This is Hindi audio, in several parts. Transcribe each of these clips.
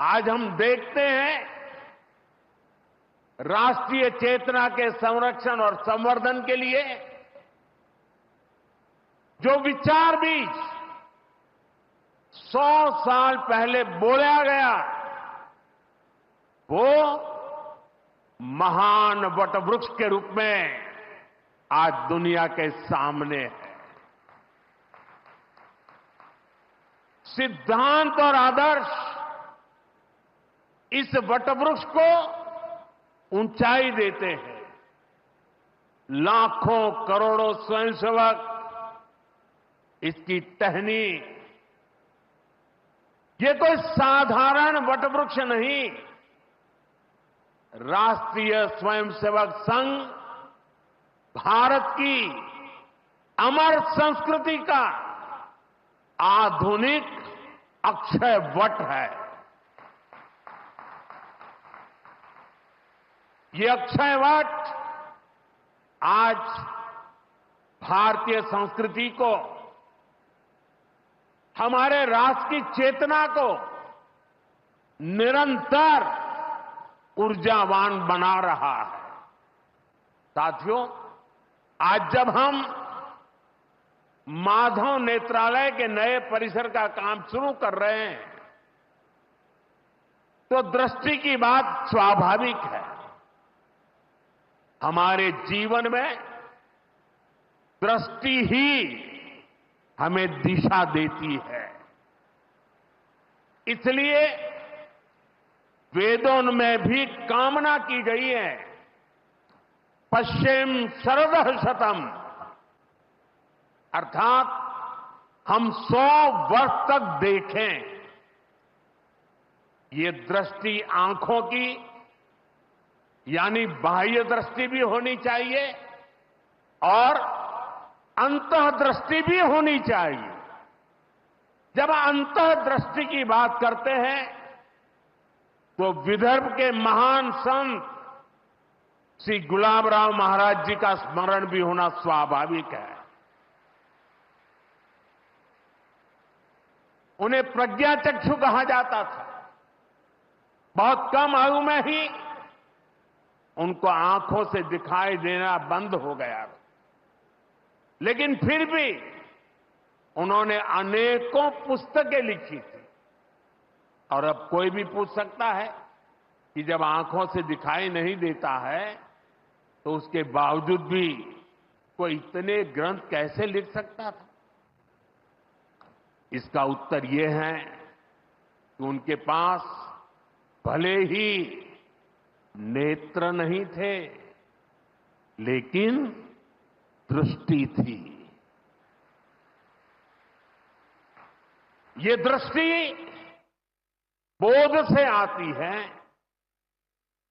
आज हम देखते हैं राष्ट्रीय चेतना के संरक्षण और संवर्धन के लिए जो विचार बीज 100 साल पहले बोला गया, वो महान वटवृक्ष के रूप में आज दुनिया के सामने है। सिद्धांत और आदर्श इस वटवृक्ष को ऊंचाई देते हैं। लाखों करोड़ों स्वयंसेवक इसकी टहनी, ये कोई साधारण वटवृक्ष नहीं, राष्ट्रीय स्वयंसेवक संघ भारत की अमर संस्कृति का आधुनिक अक्षय वट है। ये अक्षय वट आज भारतीय संस्कृति को, हमारे राष्ट्र की चेतना को निरंतर ऊर्जावान बना रहा है। साथियों, आज जब हम माधव नेत्रालय के नए परिसर का काम शुरू कर रहे हैं, तो दृष्टि की बात स्वाभाविक है। हमारे जीवन में दृष्टि ही हमें दिशा देती है। इसलिए वेदों में भी कामना की गई है, पश्चिम शरदः शतम्, अर्थात हम 100 वर्ष तक देखें। ये दृष्टि आंखों की यानी बाह्य दृष्टि भी होनी चाहिए और अंतः दृष्टि भी होनी चाहिए। जब अंतः दृष्टि की बात करते हैं तो विदर्भ के महान संत श्री गुलाबराव महाराज जी का स्मरण भी होना स्वाभाविक है। उन्हें प्रज्ञाचक्षु कहा जाता था। बहुत कम आयु में ही उनको आंखों से दिखाई देना बंद हो गया, लेकिन फिर भी उन्होंने अनेकों पुस्तकें लिखी थी। और अब कोई भी पूछ सकता है कि जब आंखों से दिखाई नहीं देता है तो उसके बावजूद भी कोई इतने ग्रंथ कैसे लिख सकता था? इसका उत्तर यह है कि उनके पास भले ही नेत्र नहीं थे, लेकिन दृष्टि थी। ये दृष्टि बोध से आती है,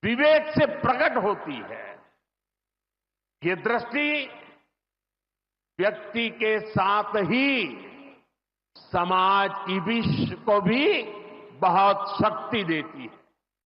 विवेक से प्रकट होती है। ये दृष्टि व्यक्ति के साथ ही समाज की भी को भी बहुत शक्ति देती है।